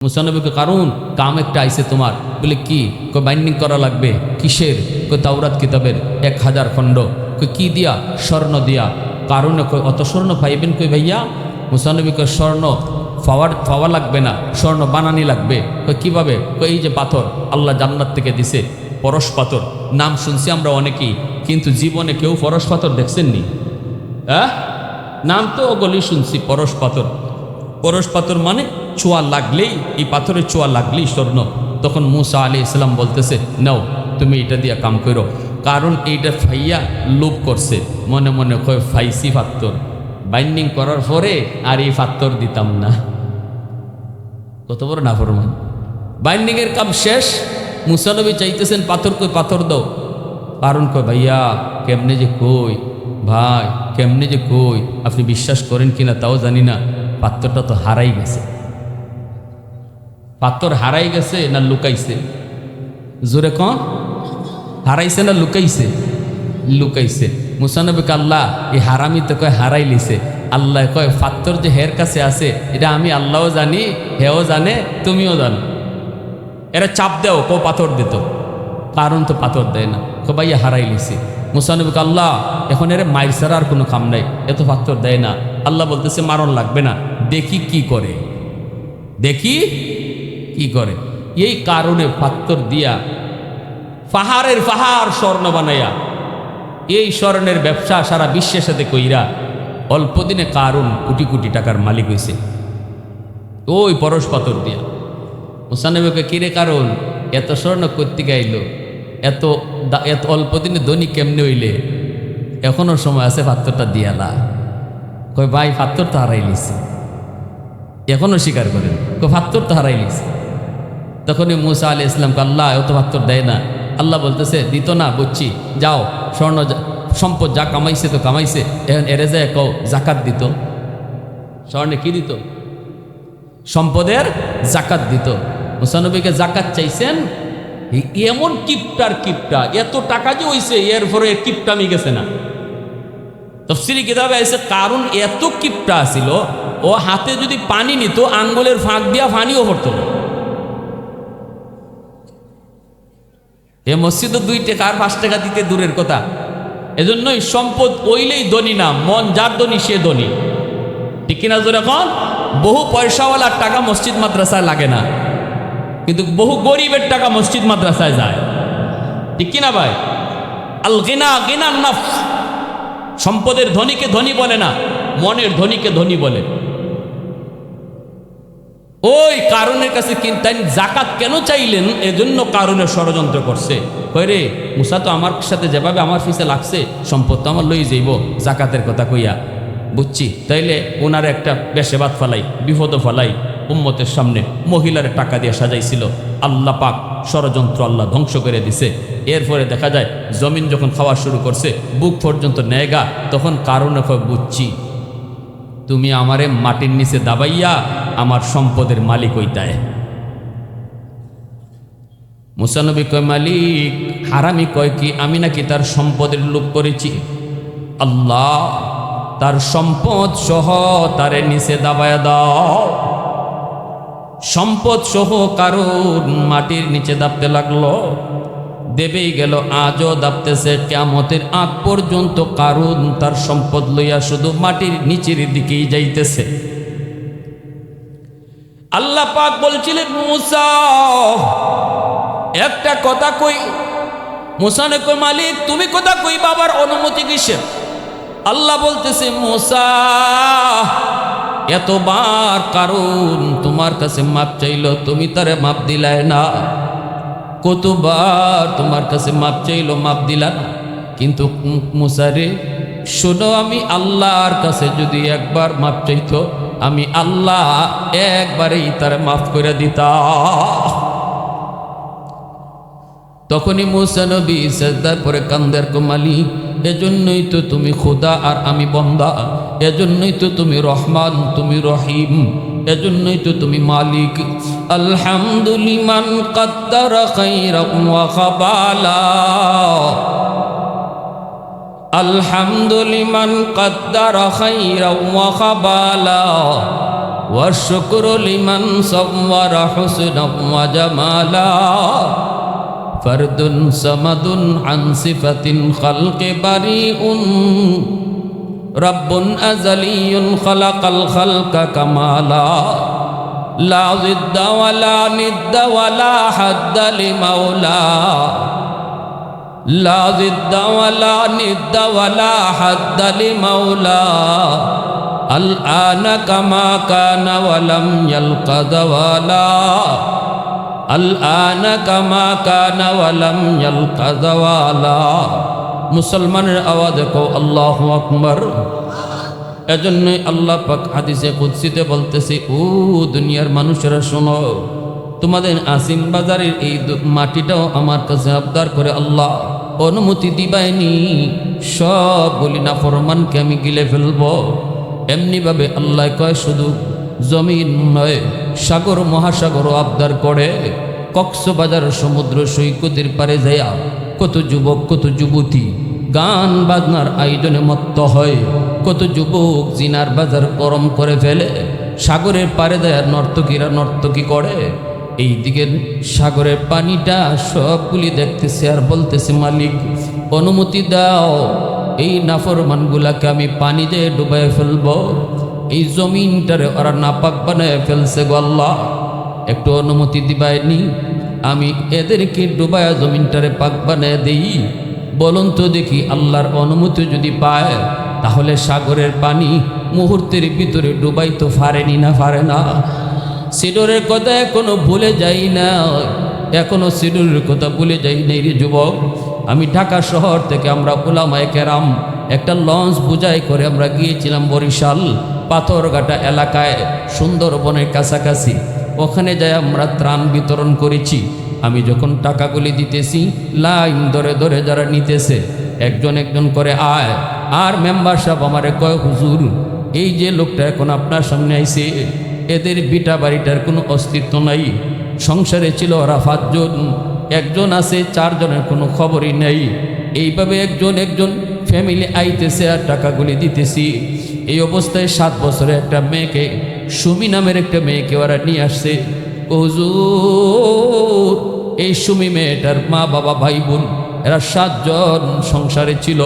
মুসা নবীকে কারণ কাম একটা আইছে তোমার, বলে কি? কই বাইন্ডিং করা লাগবে। কিসের? কই তাওরাত কিতাবের 1000 খণ্ড। কই কি দিয়া? স্বর্ণ দিয়া। কারণে কই অত স্বর্ণ পাইবেন কই ভাইয়া? মুসা নবীকে স্বর্ণ পাওয়া লাগবে না, স্বর্ণ বানানি লাগবে। কই কিভাবে? কই এই যে পাথর আল্লাহ জান্নাত থেকে দিছে, পরশ পাথর। নাম শুনছি আমরা অনেকেই, কিন্তু জীবনে কেউ পরশ পাথর দেখছেননি? হ্যাঁ, নাম তো ওগুলি শুনছি, পরশ পাথর। পরশ পাথর মানে ছোঁয়া লাগলেই, এই পাথরের ছোঁয়া লাগলেই স্বর্ণ। তখন মুসা আলাইহিস সালাম বলতেছে, নাও তুমি এটা দিয়া কাম করো। কারণ এইটা ফাইয়া লোভ করছে, মনে মনে কয় ফাইসি পাথর, বাইন্ডিং করার পরে আর এই পাথর দিতাম না। কত বড় নাফরমান! বাইন্ডিংয়ের কাম শেষ, মুসা নবী চাইতেছেন পাথর, কই পাথর দাও। কারণ কয় ভাইয়া কেমনে যে কই, ভাই কেমনে যে কই, আপনি বিশ্বাস করেন কিনা তাও জানি না, পাথরটা তো হারাই গেছে। পাথর হারাই গেছে না লুকাইছে? জোরে কন, হারাইছে না লুকাইছে? লুকাইছে। মুসা নবীকে আল্লাহ এই হারামি তো কয় হারাই লিছে। আল্লাহ কয় পাথর যে হের কাছে আছে এটা আমি আল্লাহও জানি, হেও জানে, তুমিও জানো। এরা চাপ দেও কো পাথর দিত, কারণ তো পাথর দেয় না। কো ভাইয়া হারাই লিছে। মুসা নবীকে আল্লাহ এখন এর মাইর ছাড়া আর কোনো কাম নাই, এত পাথর দেয় না। আল্লাহ বলতেছে মারণ লাগবে না, দেখি কি করে, দেখি কি করে। এই কারণে পাথর দিয়া পাহাড়ের পাহাড় স্বর্ণ বানাইয়া এই স্বর্ণের ব্যবসা সারা বিশ্বের সাথে কইরা অল্প দিনে কারণ কোটি কোটি টাকার মালিক হয়েছে ওই পরশ পাথর দিয়া। মুসা নবীকে কিরে কারণ এত স্বর্ণ করতে গাইল, এত এত অল্প দিনে ধনী কেমনে হইলে? এখনো সময় আছে, পাথরটা দিয়ালা। কই ভাই পাথর তো হারাই লিছে, এখনো স্বীকার করেন, কই পাথর তো হারাই লিছে। তখনই মুসা আলাইহিস সালামকে আল্লাহ অত পাথর দেয় না। আল্লাহ বলতেছে দিত না, বুঝছি, যাও স্বর্ণ সম্পদ যা কামাইছে তো কামাইছে, এখন এরে যায় কও জাকাত দিত। স্বর্ণে কি দিত? সম্পদের জাকাত দিত। মুসা নবীকে জাকাত চাইছেন, এমন কিপটার কিপটা, এত টাকা যে হইছে এরপরে কিপটামি গেছে না। তাফসীরি কিতাবে আছে কারণ এত কিপটা ছিল, ও হাতে যদি পানি নিত আঙ্গুলের ফাঁক দিয়া পানিও পড়তো না। এ মসজিদও 2 টাকা আর 5 টাকা দিতে দূরের কথা। এজন্যই সম্পদ ওইলেই ধনী না, মন যার ধনী সে ধনী, ঠিক কিনা জোরে এখন? বহু পয়সাওয়ালার টাকা মসজিদ মাদ্রাসায় লাগে না, কিন্তু বহু গরিবের টাকা মসজিদ মাদ্রাসায় যায়, ঠিক কিনা ভাই? আল গিনা গিনান নাফস, সম্পদের ধনীকে ধনী বলে না, মনের ধনীকে ধনী বলে। ওই কারণের কাছে কিন্তু জাকাত কেন চাইলেন? এজন্য কারণে ষড়যন্ত্র করছে। কই রে মুসা তো আমার সাথে যেভাবে আমার ফিসে লাগছে, সম্পদ তো আমার লই যাইব জাকাতের কথা কইয়া, বুঝছি। তাইলে ওনার একটা বেশেবাদ ফেলাই, বিপদ ফেলাই, উম্মতের সামনে মহিলার টাকা দিয়ে সাজাইছিল। আল্লাহ পাক ষড়যন্ত্র আল্লাহ ধ্বংস করে দিছে। এরপরে দেখা যায় জমিন যখন খাওয়া শুরু করছে, বুক পর্যন্ত নেগা, তখন কারণে বুঝছি তুমি আমারে মাটির নিচে দাবাইয়া আমার সম্পদের মালিক হইতায়। মুসা নবী কয় মালিক, হারামি কয় কি আমি নাকি তার সম্পদের লোভ করেছি? আল্লাহ তার সম্পদ সহ তারে নিচে দাবায়া দাও। সম্পদ সহ কারণ মাটির নিচে দাবতে লাগলো, দেবেই গেল, আজও দাবতেছে, কিয়ামতের আগ পর্যন্ত কারণ তার সম্পদ লইয়া শুধু মাটির নিচের দিকেই যাইতেছে। আল্লাহ পাক বলছিলেন মুসা একটা কথা কই। মুসা নে কই মালিক তুমি কথা কই, বাবার অনুমতি কিসের? আল্লাহ বলতেছে মুসা এতবার কারণ তোমার কাছে মাপ চাইল, তুমি তারে মাপ দিলাই না। কতবার তোমার কাছে মাপ চাইল, মাপ দিলা না। কিন্তু মুসা রে শোনো, আমি আল্লাহর কাছে যদি একবার মাপ চাইতো, আমি আল্লাহ একবারেই তার মাফ করে দিতাম। তখনই মুসা নবী সিজদার পরে কান্দের কো মালিক, এজন্যই তো তুমি খোদা আর আমি বান্দা, এজন্যই তো তুমি রহমান তুমি রহিম, এজন্যই তো তুমি মালিক। আলহামদুলিমান কদ্দারা খাইরাম ওয়া খাবালা, আলহামদুলিমান কদ্দারা খাইরাম ওয়া খাবালা, والشكر لمن صور حسنا وجمالا فرد صمد عن صفة الخلق بريء رب أزلي خلق الخلق كمالا لا ضد ولا ند ولا حد لمولا لا ضد ولا ند ولا حد لمولا الآن كما كان ولم يلق زوالا الآن كما كان ولم يلق زوالا মুসলমানের আওয়াজ কও আল্লাহু আকবার। এজন্যই আল্লাহ পাক হাদিসে কুদসিতে বলতেছে, ও দুনিয়ার মানুষেরা শোনো, তোমাদের আসিম বাজারের এই মাটিটাও আমার কাছে আবদার করে আল্লাহ অনুমতি দিবাইনি, সবগুলি নাফরমানকে আমি গিলে ফেলবো। এমনিভাবে আল্লাহ কয় শুধু জমিন নয়, সাগর মহাসাগরও আবদার করে। কক্সবাজার সমুদ্র সৈকতের পারে যাইয়া কত যুবক কত যুবতী গান বাজনার আয়োজনে মত্ত হয়, কত যুবক জিনার বাজার গরম করে ফেলে, সাগরের পারে দেয়ার নর্তকীরা নর্তকী করে। এই দিকে সাগরের পানিটা সবগুলি দেখতেছে আর বলতেছে, মালিক অনুমতি দাও, এই নাফরমানগুলাকে আমি পানি দিয়ে ডুবাই ফেলবো। এই জমিনটারে ওরা নাপাক বানায় ফেলছে গো আল্লাহ, একটু অনুমতি দিবাইনি, আমি এদেরকে ডুবায়া জমিনটারে পাক বানায় দেই। বলুন তো দেখি, আল্লাহর অনুমতি যদি পায় তাহলে সাগরের পানি মুহূর্তের ভিতরে ডুবাই তো পারেনি না, পারে না। সিডরের কথা এখনো ভুলে যাই না, এখনো সিডরের কথা ভুলে যাই নাই রে যুবক। আমি ঢাকা শহর থেকে আমরা উলামায়ে কেরাম একটা লঞ্চ বুঝাই করে আমরা গিয়েছিলাম বরিশাল পাথরঘাটা এলাকায়, সুন্দরবনের কাছাকাছি। ওখানে যাই আমরা ত্রাণ বিতরণ করেছি। আমি যখন টাকাগুলি দিতেছি, লাইন ধরে ধরে যারা নিতেছে একজন একজন করে আয়। আর মেম্বার সাহেব আমারে কয়, হুজুর এই যে লোকটা এখন আপনার সামনে আইছে, এদের বিটা বাড়িটার কোনো অস্তিত্ব নাই। সংসারে ছিল ওরা 5 জন, একজন আছে 4 জনের কোনো খবরই নেই। এইভাবে একজন একজন ফ্যামিলি আইতেছে আর টাকাগুলি দিতেছি। এই অবস্থায় 7 বছরের একটা মেয়েকে, সুমি নামের একটা মেয়েকে ওরা নিয়ে আসছে। হুজুর এই সুমি মেয়েটার মা বাবা ভাই বোন এরা 7 জন সংসারে ছিল।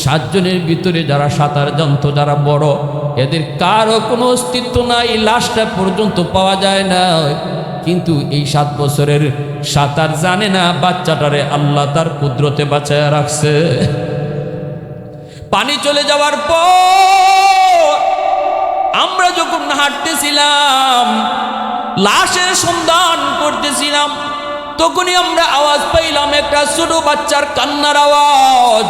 7 জনের ভিতরে যারা সাঁতার জানতো, যারা বড়, এদের কারও কোনো অস্তিত্ব নাই, লাশটা পর্যন্ত পাওয়া যায় না। কিন্তু এই 7 বছরের সাঁতার জানে না বাচ্চাটারে আল্লাহ তার কুদরতে বাঁচায় রাখছে। পানি চলে যাওয়ার পর আমরা যখন হাঁটতেছিলাম, লাশের সন্ধান করতেছিলাম, তখনই আমরা আওয়াজ পাইলাম একটা ছোট বাচ্চার কান্নার আওয়াজ।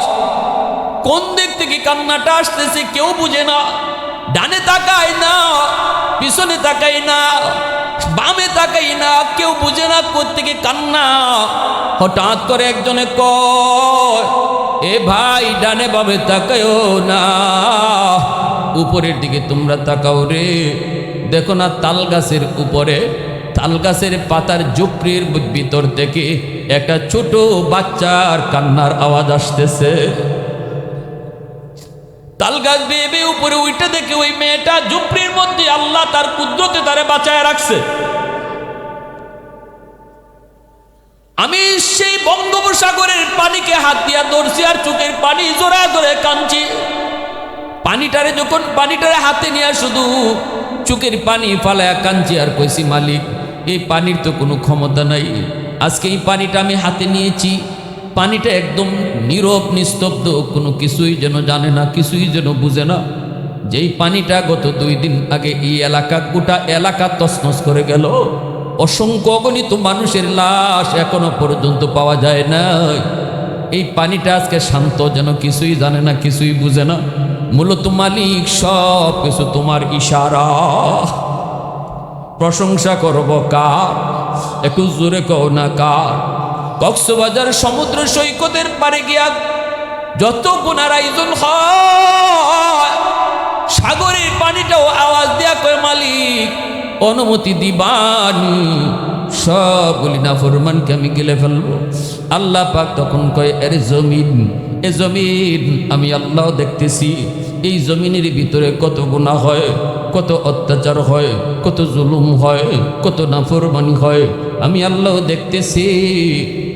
কোন দিক থেকে কান্নাটা আসতেছে কেউ বুঝে না, ডানে তাকায় না, পিছনে তাকাই না, বামে তাকাই না, কেউ বুঝে না কোত্থেকে কান্না। হঠাৎ করে একজনে কয়, এ ভাই ডানে বামে তাকায়ও না, উপরের দিকে তোমরা তাকাও রে। দেখো না তাল গাছের উপরে, তাল গাছের পাতার ঝুপড়ির ভিতর থেকে একটা ছোট বাচ্চার কান্নার আওয়াজ আসতেছে। তাল গাছ বেয়ে বেয়ে উপরে উঠে দেখে ওই মেয়েটা ঝুপড়ির মধ্যে আল্লাহ তার কুদরতে তারে বাঁচায় রাখছে। আমি সেই বঙ্গোপসাগরের পানিকে হাত দিয়া ধরছি আর চোখের পানি জোড়া ধরে কাঁদছি। পানিটারে যখন পানিটারে হাতে নিয়ে শুধু চোখের পানি ফালায়া কাঁদছি আর কইছি, মালিক এই পানির তো কোনো ক্ষমতা নাই। আজকে এই পানিটা আমি হাতে নিয়েছি, পানিটা একদম নীরব নিস্তব্ধ, কোনো কিছুই যেন জানে না, কিছুই যেন বুঝে না। যেই পানিটা গত 2 দিন আগে এই এলাকা, গোটা এলাকা তছনছ করে গেল, অসংখ্য অগণিত মানুষের লাশ এখনো পর্যন্ত পাওয়া যায় না। এই পানিটা আজকে শান্ত, যেন কিছুই জানে না, কিছুই বুঝে না। মূলত মালিক সব কিছু তোমার ইশারা। প্রশংসা করব কার, একটু জোরে কও না কার। কক্সবাজার সমুদ্র সৈকতের পারে গিয়া যত গুনার আয়োজন হয়, সাগরের পানিটাও আওয়াজ দেয়া কয়, মালিক অনুমতি দিবানি, সবগুলি নাফরমানকে আমি গিলে ফেলবো। আল্লাহ পাক তখন কয়, এর জমিন, এ জমিন আমি আল্লাহ দেখতেছি, এই জমিনের ভিতরে কত গুনাহ হয়। কত অত্যাচার হয়, কত জুলুম হয়, কত নাফরমানি হয়, আমি আল্লাহ দেখতেছি।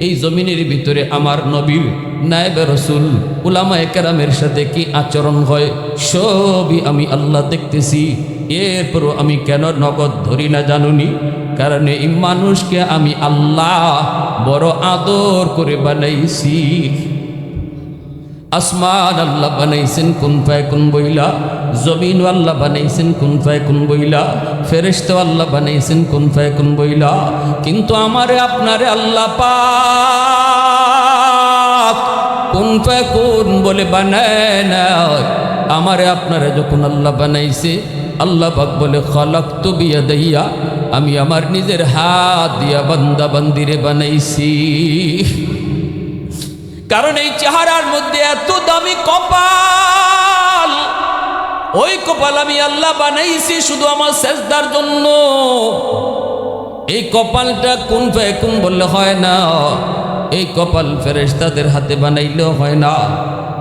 এই জমিনের ভিতরে আমার নবীর নায়েবে রাসূল উলামায়ে কেরামের সাথে কি আচরণ হয় সবই আমি আল্লাহ দেখতেছি। এরপরও আমি কেন নগদ ধরি না জানুনি? কারণ এই মানুষকে আমি আল্লাহ বড় আদর করে বানাইছি। আসমান আল্লাহ বানাইছেন কুন ফায়াকুন বইলা, জমিন আল্লাহ বানাইছেন কুন ফায়াকুন বইলা, ফেরেশতা আল্লাহ বানাইছেন কুন ফায়াকুন বইলা। কিন্তু আমারে আপনারে আল্লাহ পাক কুন ফায়াকুন বলে বানায় না। আমারে আপনারে যখন আল্লাহ বানাইছে, আল্লাহ পাক বলে খালাকতু বিয়াদাইয়া, আমি আমার নিজের হাত দিয়া বান্দা বান্দিরে বানাইছি। কারণ এই চেহারার মধ্যে এত দামি কপাল, ওই কপাল আমি আল্লাহ বানাইছি শুধু আমার সেজদার জন্য। এই কপালটা কুন ফায়াকুন বললে হয় না, এই কপাল ফেরেশতাদের হাতে বানাইলেও হয় না,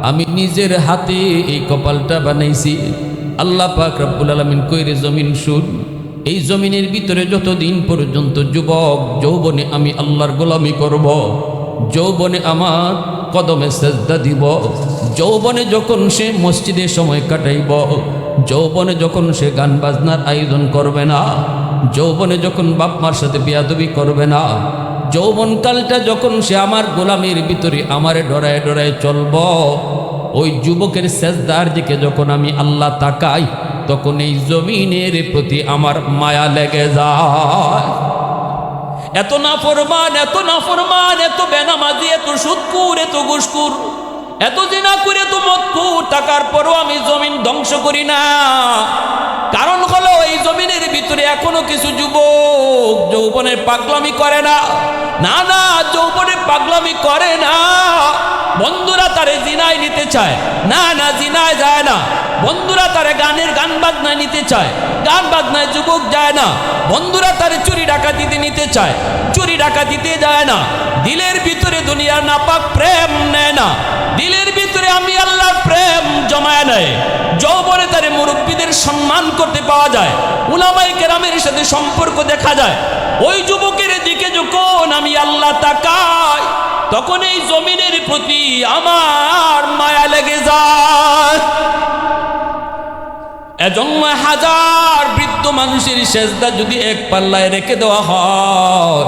আমি নিজের হাতে এই কপালটা বানাইছি। আল্লাহ পাক রব্বুল আলামিন কইরে জমিন শুন, এই জমিনের ভিতরে যতদিন পর্যন্ত যুবক যৌবনে আমি আল্লাহর গোলামি করব, যৌবনে আমার কদমে সেজদা দিব, যৌবনে যখন সে মসজিদে সময় কাটাইব, যৌবনে যখন সে গান বাজনার আয়োজন করবে না, যৌবনে যখন বাপ মার সাথে বেয়াদবি করবে না, যৌবনকালটা যখন সে আমার গোলামির ভিতরে আমারে ডরায় ডরায় চলব, ওই যুবকের সেজদার দিকে যখন আমি আল্লাহ তাকাই, তখন এই জমিনের প্রতি আমার মায়া লেগে যায়। এত নাফরমান, এত নাফরমান, এত বেনামাজি, এত সুদকুর, এত ঘুষখোর, এত জিনা করে, এত মদখোর টাকার পরও আমি জমিন ধ্বংস করি না। কারণ হলো এই জমিনের ভিতরে এখনো কিছু যুবক যৌবনের পাগলামি করে না। না না, যৌবনের পাগলামি করে না। বন্ধুরা তারে জিনায় নিতে চায়, না না জিনায় যায় না। বন্ধুরা তারে গানের গান বাজনায় নিতে চায়, গান বাজনায় যুবক যায় না। বন্ধুরা তারে চুরি ডাকাতিতে নিতে চায়, চুরি ডাকাতিতে যায় না। দিলের ভিতরে দুনিয়ার নাপাক প্রেম নেয় না, দিলের ভিতরে আমি আল্লাহর প্রেম জমায় নেয়। যৌবনে তারে মুরব্বীদের সম্মান করতে পাওয়া যায়, উলামায়ে কেরামের সাথে সম্পর্ক দেখা যায়। ওই যুবকের দিকে যখন আমি আল্লাহ তাকাই, তখন এই জমিনের প্রতি আমার মায়া লেগে যায়। এজন্য হাজার বৃদ্ধ মানুষের সেজদা যদি এক পাল্লায় রেখে দেওয়া হয়,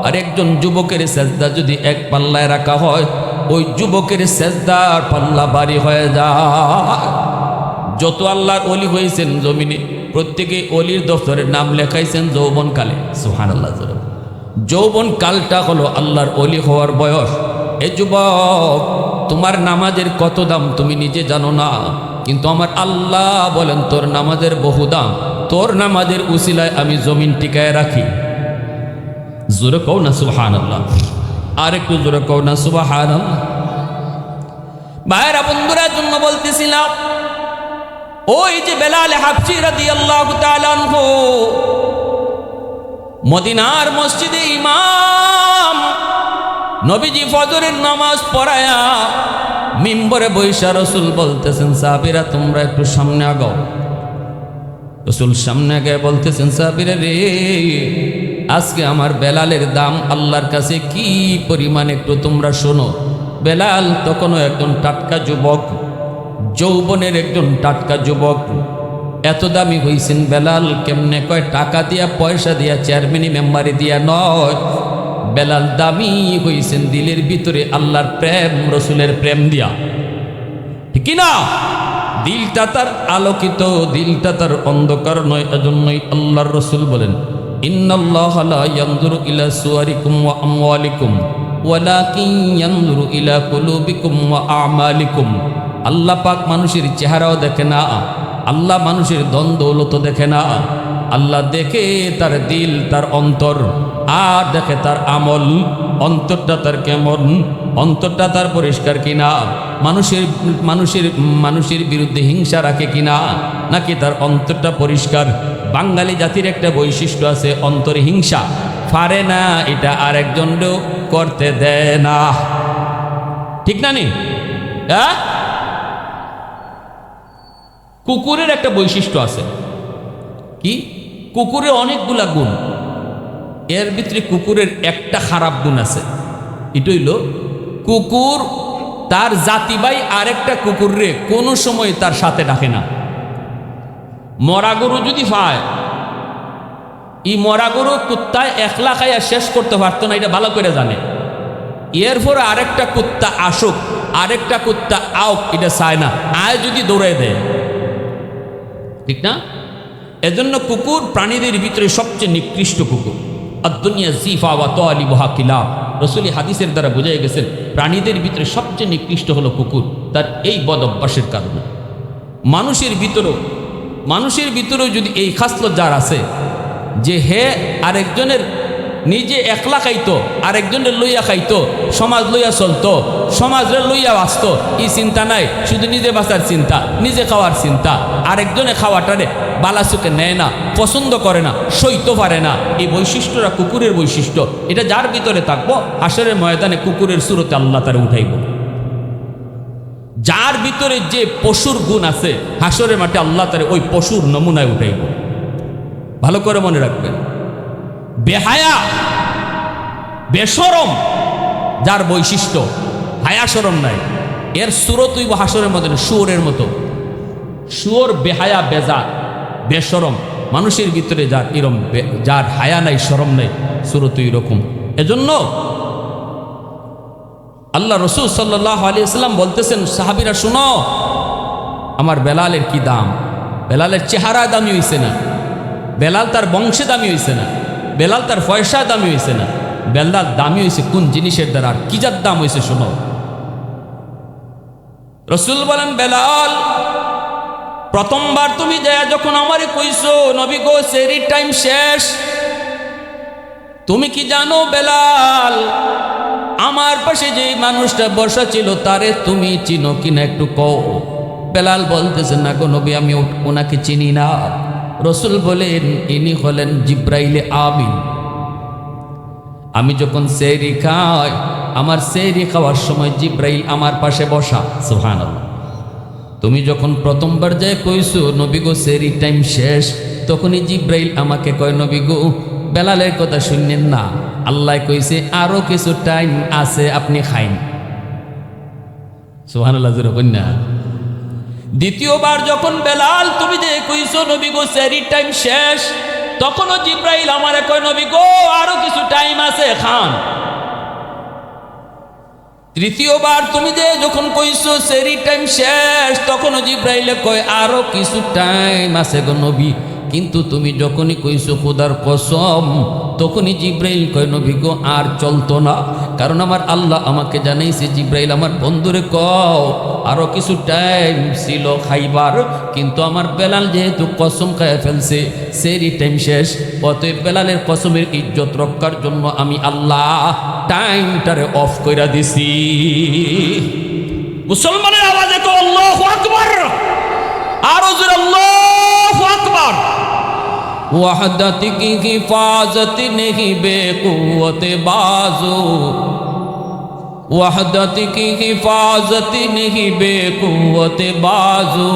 আর একজন যুবকের সেজদা যদি এক পাল্লায় রাখা হয়, ওই যুবকের সেজদার পাল্লা ভারী হয়ে যায়। যত আল্লাহর ওলি হয়েছেন জমিনে, প্রত্যেকে অলির দফতরের নাম লেখাইছেন যৌবনকালে। সুবহানাল্লাহ। যৌবন কালটা হলো আল্লাহর ওলি হওয়ার বয়স। এ যুবক, তোমার নামাজের কত দাম তুমি নিজে জানো না, কিন্তু আমার আল্লাহ বলেন তোর নামাজের বহু দাম। তোর নামাজের উসিলায় আমি জমিন টিকায় রাখি। জোরে কও না সুবহানাল্লাহ, আর একটু জোরে কও না সুবহানাল্লাহ। ভাইরা বন্ধুরা জন্য বলতেছিলাম, ওই যে বেলাল হাবশী রাদিয়াল্লাহু তাআলা আনহু মদিনার মসজিদে ইমাম, নবীজি ফজরের নামাজ পড়ায়া মিম্বরে বৈশা রসুল বলতেছেন, সাহাবীরা তোমরা একটু সামনে আগাও। রসুল সামনে আগে বলতেছেন, সাহাবীরা রে, আজকে আমার বেলালের দাম আল্লাহর কাছে কি পরিমাণ একটু তোমরা শোনো। বেলাল তখনও একজন টাটকা যুবক, যৌবনের একজন টাটকা যুবক। এত দামি হইছেন বেলাল কেমনে? কয় টাকা দিয়া পয়সা দিয়া চেয়ারম্যানি মেম্বারি দিয়া নয়, বেলাল দামি হইছেন দিলের ভিতরে আল্লাহর প্রেম, রসুলের প্রেম দিয়া। ঠিক না? দিলটা তার আলোকিত, দিলটা তার অন্ধকার নয়। এজন্যই আল্লাহর রসুল বলেন, ইন্নাল্লাহা লা ইয়ানজুরু ইলা সুওয়ারিকুম ওয়া আমওয়ালিকুম ওয়ালাকিন ইয়ানজুরু ইলা কুলুবিকুম ওয়া আমালিকুম। আল্লাহ পাক মানুষের চেহারাও দেখে না, আল্লাহ মানুষের ধন দৌলত দেখে না, আল্লাহ দেখে তার দিল, তার অন্তর, আর দেখে তার আমল। অন্তরটা তার কেমন, অন্তরটা তার পরিষ্কার কিনা, মানুষের বিরুদ্ধে হিংসা রাখে কিনা, নাকি তার অন্তরটা পরিষ্কার। বাঙালি জাতির একটা বৈশিষ্ট্য আছে, অন্তরে হিংসা পারে না, এটা আরেকজনও করতে দেয় না। ঠিক না নি? হ্যাঁ, কুকুরের একটা বৈশিষ্ট্য আছে, কি? কুকুরের অনেকগুলা গুণ, এর ভিতরে কুকুরের একটা খারাপ গুণ আছে। এটা হইল কুকুর তার জাতি ভাই আরেকটা কুকুররে কোনো সময় তার সাথে ডাকে না। মরা গরু যদি পায়, এই মরা গরু কুত্তায় একলা খাইয়া শেষ করতে পারতো না, এটা ভালো করে জানে। এরপরে আরেকটা কুত্তা আসুক, আরেকটা কুত্তা আউক, এটা চায় না, আয় যদি দৌড়ে দেয়, ঠিক না? এজন্য কুকুর প্রাণীদের ভিতরে সবচেয়ে নিকৃষ্ট কুকুর। আদ-দুনিয়া জিফা ওয়া তালিবুহা কিলাব, রাসূল হাদিসের দ্বারা বোঝাই গেছেন প্রাণীদের ভিতরে সবচেয়ে নিকৃষ্ট হলো কুকুর, তার এই বদ অভ্যাসের কারণে। মানুষের ভিতরেও যদি এই খাসলত যার আছে যে হে আরেকজনের, নিজে একলা খাইতো আরেকজনের লইয়া খাইতো, সমাজ লইয়া চলতো, সমাজের লইয়া বাঁচত, এই চিন্তা নাই, শুধু নিজে বাঁচার চিন্তা, নিজে খাওয়ার চিন্তা, আরেকজনে খাওয়াটারে বালাচুকে নেয় না, পছন্দ করে না, সইতে পারে না। এই বৈশিষ্ট্যটা কুকুরের বৈশিষ্ট্য। এটা যার ভিতরে থাকবো, হাসরের ময়দানে কুকুরের সুরতে আল্লাহ তারে উঠাইব। যার ভিতরে যে পশুর গুণ আছে, হাসরের মাঠে আল্লাহ তারে ওই পশুর নমুনায় উঠাইব। ভালো করে মনে রাখবেন, বেহায়া বেশরম যার বৈশিষ্ট্য, হায়া শরম নাই, এর সুরত হইব হাসরের মধ্যে শুয়োরের মতো। শুয়োর বেহায়া, বেজার, বেশরম। মানুষের ভিতরে যার এরম, যার হায়া নাই, শরম নাই, সুরত এরকম। এজন্য আল্লাহ রসুল সাল্লাল্লাহু আলাইহি ওয়াসাল্লাম বলতেছেন, সাহাবীরা শুনো, আমার বেলালের কি দাম। বেলালের চেহারা দামি হইছে না, বেলাল তার বংশে দামি হইছে না, বেলাল তার পয়সা দামি হইছে না, বেলাল দামি হইছে কোন জিনিসের দ্বারা, আর কি যার দাম হইছে শোনো। রসুল বলেন, বেলাল, প্রথমবার তুমি যায় যখন আমারে কইছো নবী গো সেহরির টাইম শেষ, তুমি কি জানো বেলাল, আমার পাশে যে মানুষটা বসা ছিল তারে তুমি চিনো কিনা একটু কও। বেলাল বলতেছে, না গো নবী, আমি ওনাকে চিনি না। রসুল বলেন, ইনি হলেন জিব্রাইলে আমিন। আমি যখন সেহরি খাই, আমার সেহরি খাওয়ার সময় জিব্রাইল আমার পাশে বসা। সুবহানাল্লাহ। তুমি যখন প্রথমবার যায় কইছো নবী গো সেহরি টাইম শেষ, তখনই জিব্রাইল আমাকে কয়, নবী গো বেলালের কথা শুনলেন না, আল্লাহ কইছে আরো কিছু টাইম আছে, আপনি খাইন। সুবহানাল্লাহ জোরে কন্যা। দ্বিতীয়বার যখন বেলাল তুমি যে কইছো নবী গো সেহরির টাইম শেষ, তখনও জিব্রাইল আমারে কয়, নবী গো আরো কিছু টাইম আছে, খান। তৃতীয়বার তুমি যে যখন কইছো সেহরির টাইম শেষ, তখনও জিব্রাইলে কয় আরো কিছু টাইম আছে গো নবী। কিন্তু তুমি যখনই কইছো খোদার কসম, তখনই জিব্রাইল কয়, নবী গো আর চলতো না, কারণ আমার আল্লাহ আমাকে জানাইছে, জিব্রাইল আমার বন্ধুরে কও আরো কিছু টাইম ছিল খাইবার, কিন্তু আমার বেলাল যেহেতু কসম খাইয়া ফেলছে সেহরি টাইম শেষ, অতএব বেলালের কসমের ইজ্জত রক্ষার জন্য আমি আল্লাহ টাইমটারে অফ কইরা দিছি। মুসলমানের আওয়াজে কও আল্লাহু আকবার, আরো জোরে আল্লাহু আকবার। वहदत की हिफाजत नहीं बेकुवत बाजू, वहदत की हिफाजत नहीं बेकुवत बाजू,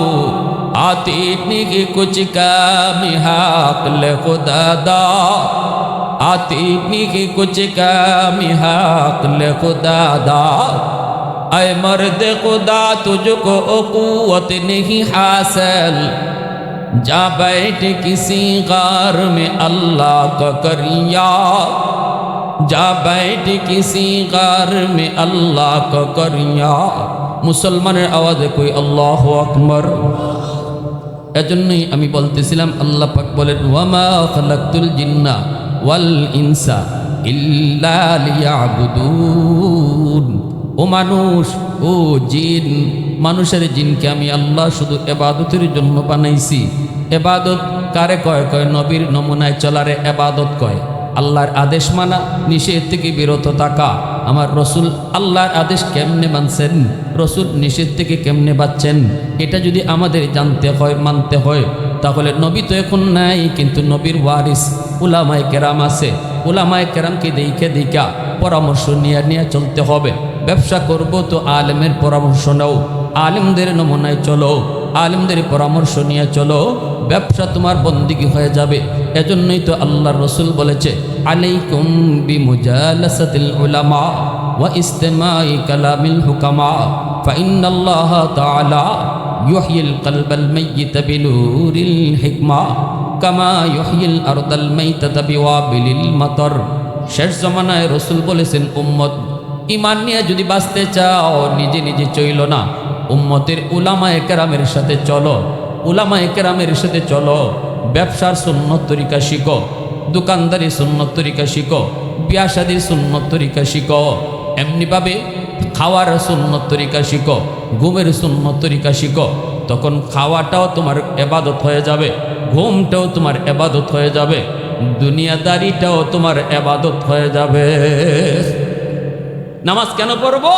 आती नहीं कुछ कमी हक ले खुदा दा, आती नहीं कुछ कमी हक ले खुदा दा। ऐ मर्द खुदा तुझको कुव्वत नहीं हासिल, जा बैठ किसी गार में अल्लाह का करिया, जा बैठ किसी गार में अल्लाह का करिया। मुसलमाনের আওয়াজে কই আল্লাহু আকবার। এজন্যই আমি বলতেছিলাম, আল্লাহ পাক বলেন, ওয়ামা খালাকতুল জিন্না ওয়াল ইনসা ইল্লা লিয়াবুদুন। ও মানুষ, ও জিন, মানুষের জিনকে আমি আল্লাহ শুধু এবাদতের জন্য বানাইছি। এবাদত কারে কয়? কয় নবীর নমুনায় চলারে এবাদত কয়। আল্লাহর আদেশ মানা, নিষেধ থেকে বিরত থাকা। আমার রসুল আল্লাহর আদেশ কেমনে মানছেন, রসুল নিষেধ থেকে কেমনে বাঁচছেন, এটা যদি আমাদের জানতে হয়, মানতে হয়, তাহলে নবী তো এখন নাই, কিন্তু নবীর ওয়ারিস উলামায়ে কেরাম আছে। উলামায়ে কেরামকে দেখা পরামর্শ নিয়ে চলতে হবে। ব্যবসা করব তো আলেমের পরামর্শ নাও, আলেমদের নমুনায় চলো, আলেমদের পরামর্শ নিয়ে চলো। ব্যবসা তোমার বন্দিগি হয়ে যাবে। এজন্যই তো আল্লাহর রসুল বলেছে, আলাইকুম বিমুজালাসাতিল উলামা ওয়া ইস্তিমাই কালামিল হুকামা ফাইন্নাল্লাহ তাআলা ইউহয়িল কলবাল মাইয়িতা বিনুরিল হিকমা কামা ইউহয়িল আরদাল মাইতাতা বিওয়াবিলিল মাতর। শেষ জমানায় রসুল বলেছেন, উম্মত ঈমান নিয়ে যদি বাঁচতে চাও নিজে নিজে চইল না, উম্মতের উলামায়ে কেরামের সাথে চলো। উলামায়ে কেরামের সাথে চলো, ব্যবসার সুন্নত তরিকা শিখো, দোকানদারি সুন্নত তরিকা শিখো, বিয়া শাদির সুন্নত তরিকা শিখো, এমনিভাবে খাওয়ার সুন্নত তরিকা শিখো, ঘুমের সুন্নত তরিকা শিখো। তখন খাওয়াটাও তোমার এবাদত হয়ে যাবে, ঘুমটাও তোমার এবাদত হয়ে যাবে, দুনিয়াদারিটাও তোমার এবাদত হয়ে যাবে। নামাজ কেন পড়বো?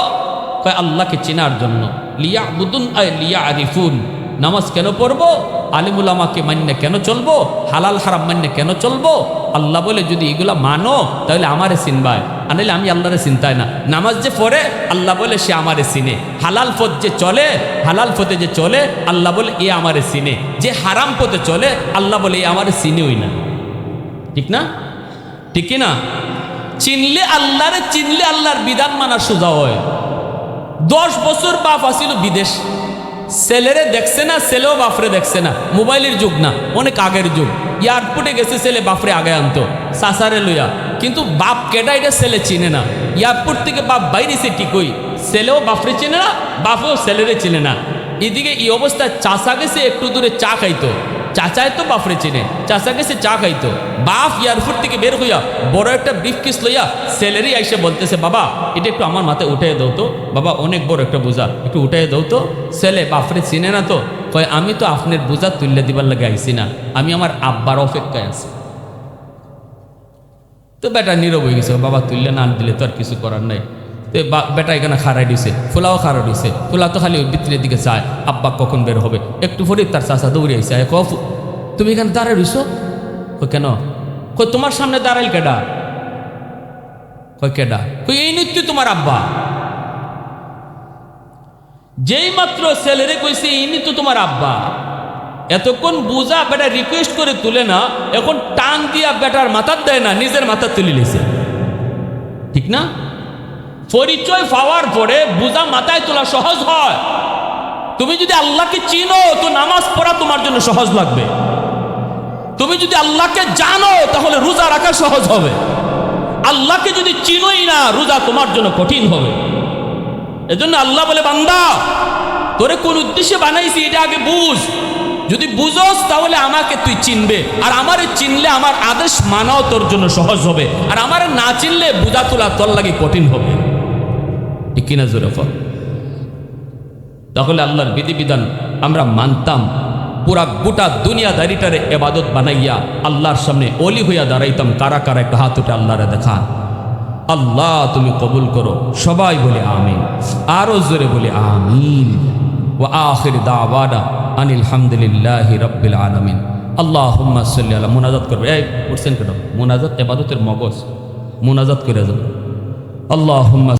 কয় আল্লাহকে চেনার জন্য। লিয়াবুদুন আয় লিয়ারিফুন। নামাজ কেন পড়বো? আলিমুল আমাকে মান্য কেন চলবো? হালাল হারাম মান্য কেন চলবো? আল্লাহ বলে যদি এগুলা মানো তাহলে আমারে চিনবায়, আনাইলে আমি আল্লাহরে চিন্তায় না। নামাজ যে পড়ে আল্লাহ বলে সে আমারে চিনে। হালাল পথ যে চলে, হালাল পথে যে চলে আল্লাহ বলে এ আমারে চিনে। যে হারাম পথে চলে আল্লাহ বলে এ আমারে চিনেই না। ঠিক না? ঠিক না? চিনলে আল্লাহরে, চিনলে আল্লাহর বিধান মানা সোজা হয়। 10 বছর বাপ আসিল বিদেশ, ছেলেরে দেখছে না, ছেলেও বাপরে দেখছে না। মোবাইলের যুগ না, অনেক আগের যুগ। এয়ারপোর্টে গেছে ছেলে বাপরে আগে আনতো সাসারে লইয়া, কিন্তু বাপ কেডা এটা ছেলে চিনে না। এয়ারপোর্ট থেকে বাপ বাইরেছে ঠিকই, ছেলেও বাপরে চিনে না, বাপও ছেলেরে চিনে না। এদিকে এই অবস্থায় চাচা গেছে একটু দূরে চা খাইতো, চাচায় তো বাপরে চিনে, চাচা গেছে চা খাইতো। বাপ এয়ারপোর্ট থেকে বের হইয়া বড় একটা ব্রিফকেস লইয়া ছেলেরই আইসে বলতেছে, বাবা এটা একটু আমার মাথায় উঠাই দাও তো, বাবা অনেক বড় একটা বোঝা একটু উঠাই দাও তো। ছেলে বাপরে চিনে না তো, কয় আমি তো আপনার বোঝা তুললে দিবার লাগে আইসি না, আমি আমার আব্বার অপেক্ষায় আছি। তো বেটা নীরব হয়ে গেছে, বাবা তুললে না দিলে তো আর কিছু করার নাই। তো বেটা এখানে খাড়াই দিছে, ফুলাও খাড়া দিছে, ফুলা তো খালি ভিতরের দিকে চায় আব্বা কখন বের হবে। একটু পরে তার চাচা দৌড়ে আইসে, তুমি এখানে দাঁড়ায় রইছো? কই কেন? কই তোমার সামনে দাঁড়াইল কেডা? কই কেডা? কই এই নিত্যই তোমার আব্বা। যেই মাত্র ছেলেরে কইছে ইনি তো তোমার আব্বা, এতক্ষণ বুঝা বেটা রিকোয়েস্ট করে তুলে না, এখন টান দিয়া বেটার মাথার দেয় না, নিজের মাথা তুলে নিছে। ঠিক না? পরিচয় পাওয়ার পরে বুঝা মাথায় তোলা সহজ হয়। তুমি যদি আল্লাহকে চিনো তো নামাজ পড়া তোমার জন্য সহজ লাগবে। তুমি যদি আল্লাহকে জানো তাহলে রোজা রাখা সহজ হবে। আল্লাহকে যদি চিনোই না, রোজা তোমার জন্য কঠিন হবে। এজন্য আল্লাহ বলে, বান্দা তোরে কোন উদ্দেশ্যে বানাইছি এটা আগে বুঝ। যদি বুঝোস তাহলে আমাকে তুই চিনবে, আর আমারে চিনলে আমার আদেশ মানাও তোর জন্য সহজ হবে, আর আমারে না চিনলে বুঝা তোলা তোর লাগে কঠিন হবে। ঠিক কিনা জোরে বল? তাহলে আল্লাহর বিধিবিধান আমরা মানতাম, পুরা গোটা দুনিয়াদারিটারে এবাদত বানাইয়া আল্লাহর সামনে অলি হইয়া দাঁড়াইতাম। কারা কারা একটা হাত উঠে আল্লাহরে দেখান। আল্লাহ তুমি কবুল করো। সবাই বলে আমিন, আরো জোরে বলে আমিন। ওয়া আখির দাওয়ানা আনিল হামদুলিল্লাহি রাব্বিল আলামিন। আল্লাহুম্মা সাল্লি আলা। মুনাজাত করবে, এই উঠছেন কেন? মুনাজাত ইবাদতের মগজ, মুনাজাত করে যাও। আল্লাহুম্মা